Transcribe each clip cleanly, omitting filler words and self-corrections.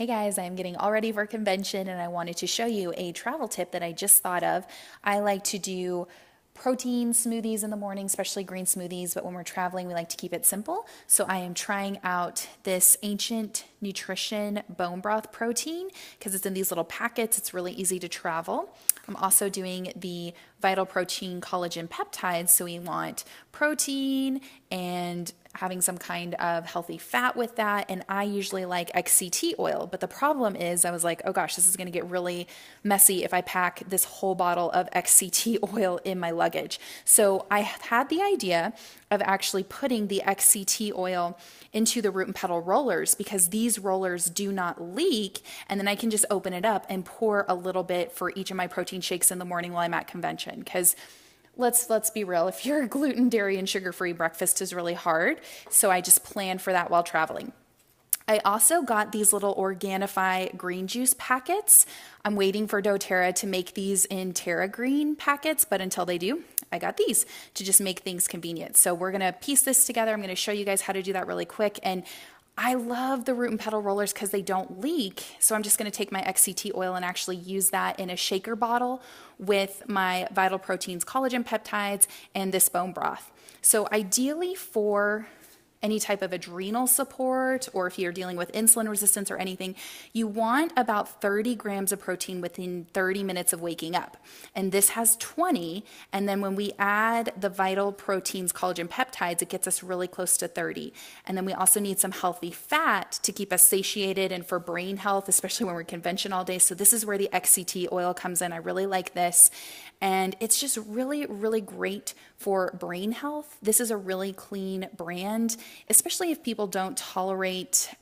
Hey guys, I'm getting all ready for convention and I wanted to show you a travel tip that I just thought of. I like to do protein smoothies in the morning, especially green smoothies, but when we're traveling, we like to keep it simple. So I am trying out this Ancient Nutrition bone broth protein because it's in these little packets. It's really easy to travel. I'm also doing the Vital Protein Collagen Peptides. So we want protein and having some kind of healthy fat with that. And I usually like XCT oil. But the problem is, I was like, oh gosh, this is going to get really messy if I pack this whole bottle of XCT oil in my luggage. So I had the idea of actually putting the XCT oil into the root and petal rollers because these rollers do not leak. And then I can just open it up and pour a little bit for each of my protein shakes in the morning while I'm at convention. Because let's be real, if you're gluten, dairy, and sugar-free, breakfast is really hard. So I just plan for that while traveling. I also got these little Organifi green juice packets. I'm waiting for doTERRA to make these in Terra Green packets, but until they do, I got these to just make things convenient. So we're gonna piece this together. I'm gonna show you guys how to do that really quick. And I love the root and petal rollers because they don't leak. So I'm just going to take my XCT oil and actually use that in a shaker bottle with my Vital Proteins collagen peptides and this bone broth. So ideally for any type of adrenal support, or if you're dealing with insulin resistance or anything, you want about 30 grams of protein within 30 minutes of waking up. And this has 20. And then when we add the Vital Proteins collagen peptides, it gets us really close to 30. And then we also need some healthy fat to keep us satiated and for brain health, especially when we're convention all day. So this is where the XCT oil comes in. I really like this. And it's just really, really great for brain health. This is a really clean brand, especially if people don't tolerate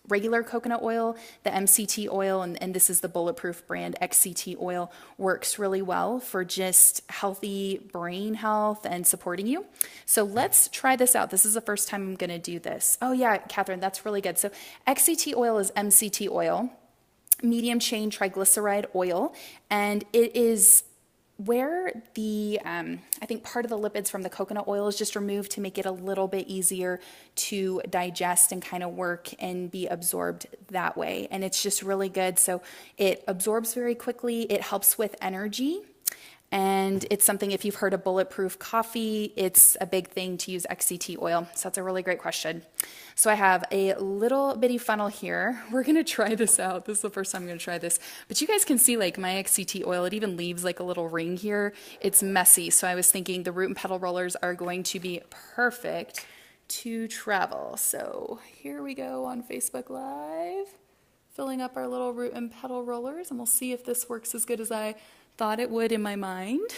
regular coconut oil. The MCT oil, and this is the bulletproof brand, XCT oil, works really well for just healthy brain health and supporting you. So let's try this out. This is the first time I'm gonna do this. Oh yeah, Catherine, that's really good. So XCT oil is MCT oil, medium chain triglyceride oil, and it is where the, I think part of the lipids from the coconut oil is just removed to make it a little bit easier to digest and kind of work and be absorbed that way. And it's just really good. So it absorbs very quickly. It helps with energy. And it's something, if you've heard of bulletproof coffee, it's a big thing to use XCT oil. So that's a really great question. So I have a little bitty funnel here. We're gonna try this out. This is the first time I'm gonna try this. But you guys can see like my XCT oil, it even leaves like a little ring here. It's messy. So I was thinking the root and petal rollers are going to be perfect to travel. So here we go on Facebook Live, filling up our little root and petal rollers, and we'll see if this works as good as I thought it would in my mind,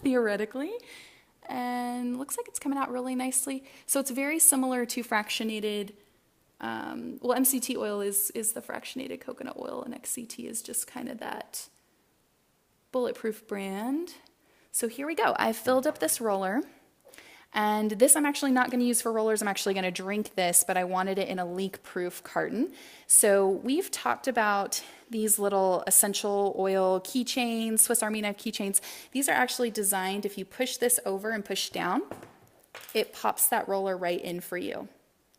theoretically. And looks like it's coming out really nicely. So it's very similar to fractionated, well, MCT oil is the fractionated coconut oil, and XCT is just kind of that bulletproof brand. So here we go. I filled up this roller. And this I'm actually not going to use for rollers. I'm actually going to drink this, but I wanted it in a leak-proof carton. So we've talked about these little essential oil keychains, Swiss Army knife keychains. These are actually designed, if you push this over and push down, it pops that roller right in for you,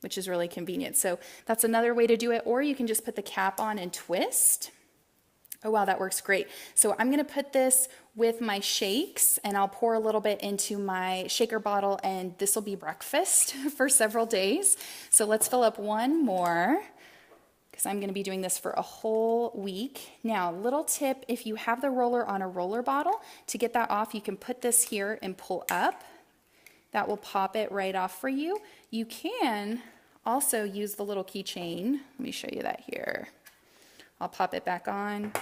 which is really convenient. So that's another way to do it. Or you can just put the cap on and twist. Oh wow, that works great. So I'm gonna put this with my shakes and I'll pour a little bit into my shaker bottle, and this will be breakfast for several days. So let's fill up one more because I'm gonna be doing this for a whole week. Now, little tip, if you have the roller on a roller bottle, to get that off, you can put this here and pull up. That will pop it right off for you. You can also use the little keychain. Let me show you that here. I'll pop it back on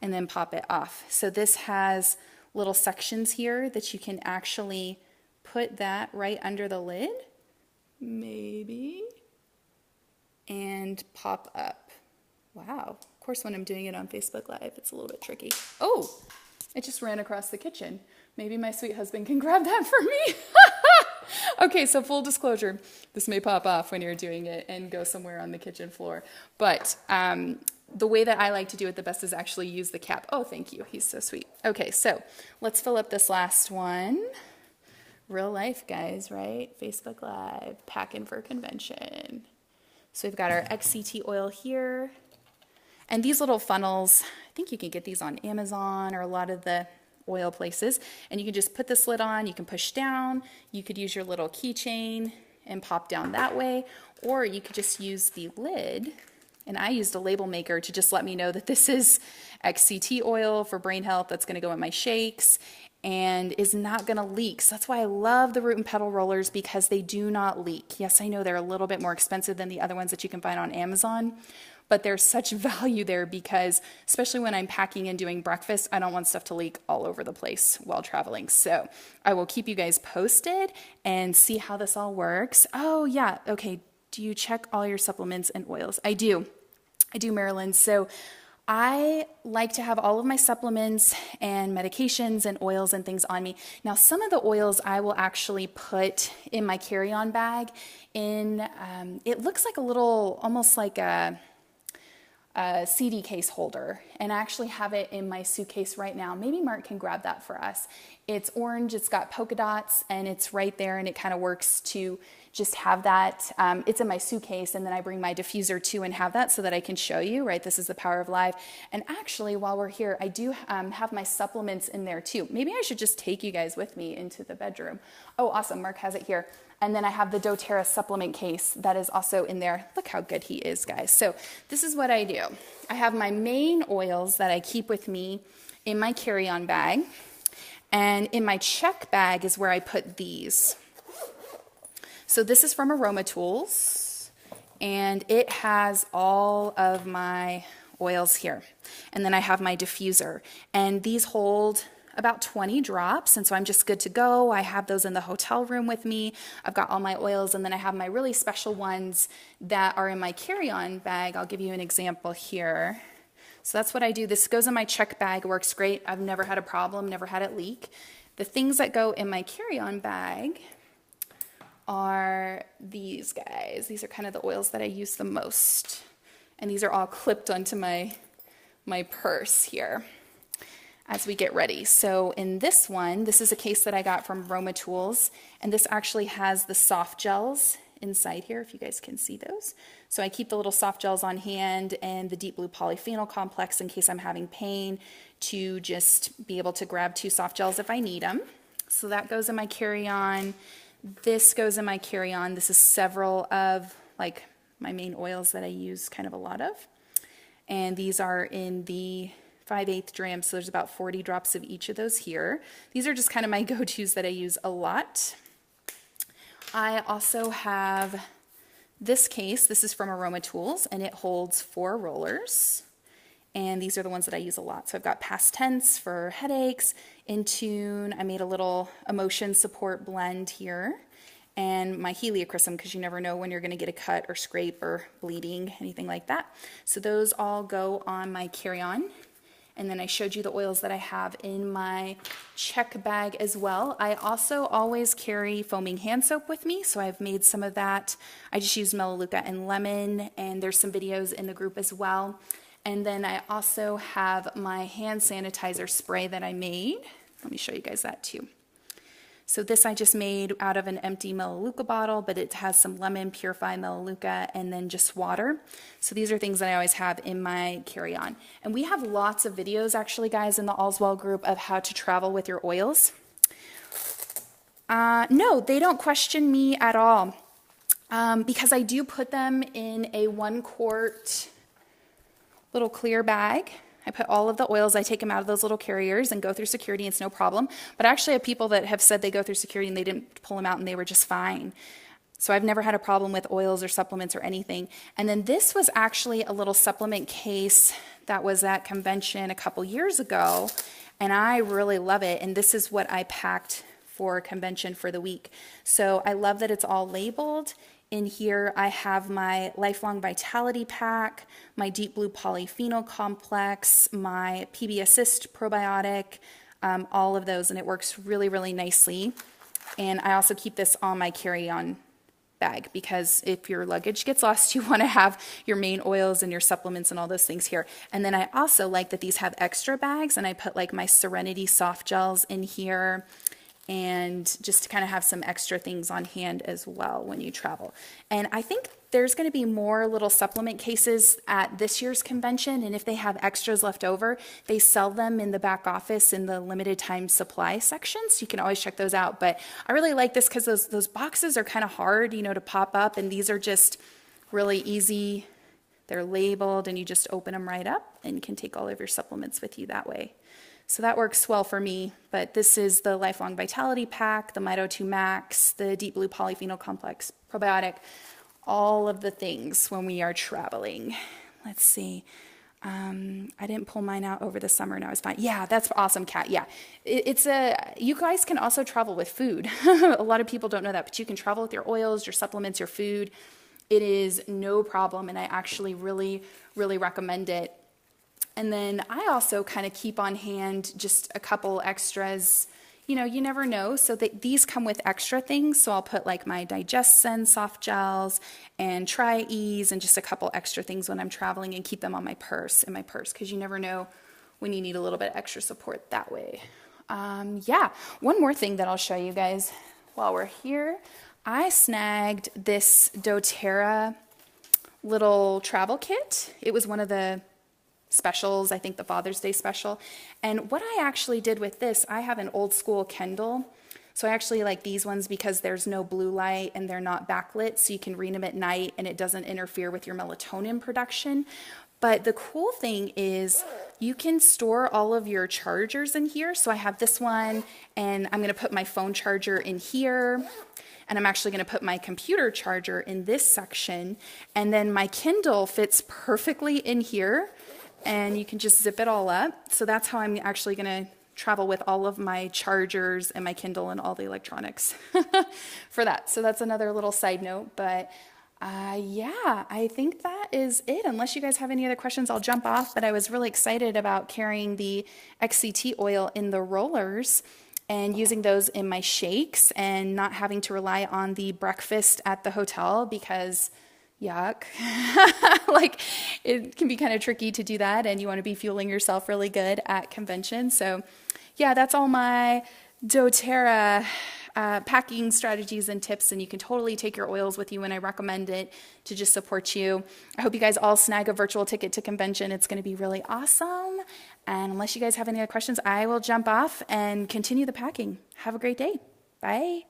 and then pop it off. So this has little sections here that you can actually put that right under the lid, maybe, and pop up. Wow. Of course, when I'm doing it on Facebook Live, it's a little bit tricky. Oh, it just ran across the kitchen. Maybe my sweet husband can grab that for me. Okay, so full disclosure, this may pop off when you're doing it and go somewhere on the kitchen floor. But the way that I like to do it the best is actually use the cap. Oh, thank you. He's so sweet. Okay, so let's fill up this last one. Real life, guys, right? Facebook Live, packing for convention. So we've got our XCT oil here. And these little funnels, I think you can get these on Amazon or a lot of the oil places. And you can just put this lid on, you can push down, you could use your little keychain and pop down that way, or you could just use the lid. And I used a label maker to just let me know that this is XCT oil for brain health that's going to go in my shakes and is not going to leak. So that's why I love the root and petal rollers, because they do not leak. Yes, I know they're a little bit more expensive than the other ones that you can find on Amazon, but there's such value there because especially when I'm packing and doing breakfast, I don't want stuff to leak all over the place while traveling. So I will keep you guys posted and see how this all works. Oh yeah, okay. Do you check all your supplements and oils? I do, Marilyn. So I like to have all of my supplements and medications and oils and things on me. Now, some of the oils I will actually put in my carry-on bag in, it looks like a little, almost like a CD case holder, and I actually have it in my suitcase right now. Maybe Mark can grab that for us. It's orange, it's got polka dots, and it's right there, and it kind of works to just have that. It's in my suitcase, and then I bring my diffuser too and have that so that I can show you, right? This is the power of live. And actually, while we're here, I do have my supplements in there too. Maybe I should just take you guys with me into the bedroom. Oh, awesome, Mark has it here. And then I have the doTERRA supplement case that is also in there. Look how good he is, guys. So this is what I do. I have my main oils that I keep with me in my carry-on bag. And in my check bag is where I put these. So this is from Aroma Tools, and it has all of my oils here. And then I have my diffuser, and these hold about 20 drops, and so I'm just good to go. I have those in the hotel room with me. I've got all my oils, and then I have my really special ones that are in my carry-on bag. I'll give you an example here. So that's what I do. This goes in my check bag. It works great. I've never had a problem, never had it leak. The things that go in my carry-on bag are these guys. These are kind of the oils that I use the most. And these are all clipped onto my purse here as we get ready. So in this one, this is a case that I got from Aroma Tools, and this actually has the soft gels inside here, if you guys can see those. So I keep the little soft gels on hand and the deep blue polyphenol complex in case I'm having pain, to just be able to grab 2 soft gels if I need them. So that goes in my carry-on. This goes in my carry-on. This is several of like my main oils that I use kind of a lot of. And these are in the 5/8 dram, so there's about 40 drops of each of those here. These are just kind of my go-tos that I use a lot. I also have this case. This is from Aroma Tools, and it holds 4 rollers. And these are the ones that I use a lot. So I've got past tense for headaches, in tune. I made a little emotion support blend here. And my heliochrysum, because you never know when you're going to get a cut or scrape or bleeding, anything like that. So those all go on my carry-on. And then I showed you the oils that I have in my check bag as well. I also always carry foaming hand soap with me, so I've made some of that. I just use Melaleuca and lemon, and there's some videos in the group as well. And then I also have my hand sanitizer spray that I made. Let me show you guys that too. So this I just made out of an empty Melaleuca bottle, but it has some lemon, purified Melaleuca, and then just water. So these are things that I always have in my carry-on. And we have lots of videos actually, guys, in the All's Well group of how to travel with your oils. No, they don't question me at all, because I do put them in a 1-quart little clear bag. I put all of the oils, I take them out of those little carriers and go through security, it's no problem. But I actually have people that have said they go through security and they didn't pull them out and they were just fine. So I've never had a problem with oils or supplements or anything. And then this was actually a little supplement case that was at convention a couple years ago, and I really love it. And this is what I packed for convention for the week. So I love that it's all labeled. In here, I have my Lifelong Vitality Pack, my Deep Blue Polyphenol Complex, my PB Assist Probiotic, all of those, and it works really, really nicely. And I also keep this on my carry-on bag because if your luggage gets lost, you want to have your main oils and your supplements and all those things here. And then I also like that these have extra bags, and I put like my Serenity soft gels in here, and just to kind of have some extra things on hand as well when you travel. And I think there's going to be more little supplement cases at this year's convention, and if they have extras left over, they sell them in the back office in the limited time supply section, so you can always check those out. But I really like this because those boxes are kind of hard, you know, to pop up, and these are just really easy. They're labeled, and you just open them right up and you can take all of your supplements with you that way. So that works well for me. But this is the Lifelong Vitality Pack, the Mito 2 Max, the Deep Blue Polyphenol Complex probiotic, all of the things when we are traveling. Let's see. I didn't pull mine out over the summer and I was fine. Yeah, that's awesome, Kat. Yeah, you guys can also travel with food. A lot of people don't know that, but you can travel with your oils, your supplements, your food. It is no problem, and I actually really, really recommend it. And then I also kind of keep on hand just a couple extras. You know, you never know. So these come with extra things. So I'll put like my DigestZen soft gels and Tri-Ease and just a couple extra things when I'm traveling, and keep them on my purse, because you never know when you need a little bit of extra support that way. Yeah, one more thing that I'll show you guys while we're here. I snagged this doTERRA little travel kit. It was one of the specials, I think the Father's Day special. And what I actually did with this, I have an old school Kindle. So I actually like these ones because there's no blue light and they're not backlit, so you can read them at night and it doesn't interfere with your melatonin production. But the cool thing is you can store all of your chargers in here. So I have this one, and I'm gonna put my phone charger in here. And I'm actually going to put my computer charger in this section. And then my Kindle fits perfectly in here. And you can just zip it all up. So that's how I'm actually going to travel with all of my chargers and my Kindle and all the electronics for that. So that's another little side note. But yeah, I think that is it. Unless you guys have any other questions, I'll jump off. But I was really excited about carrying the XCT oil in the rollers and using those in my shakes and not having to rely on the breakfast at the hotel because yuck. Like, it can be kind of tricky to do that, and you want to be fueling yourself really good at convention. So yeah, that's all my doTERRA packing strategies and tips, and you can totally take your oils with you, and I recommend it to just support you. I hope you guys all snag a virtual ticket to convention. It's going to be really awesome. And unless you guys have any other questions, I will jump off and continue the packing. Have a great day. Bye.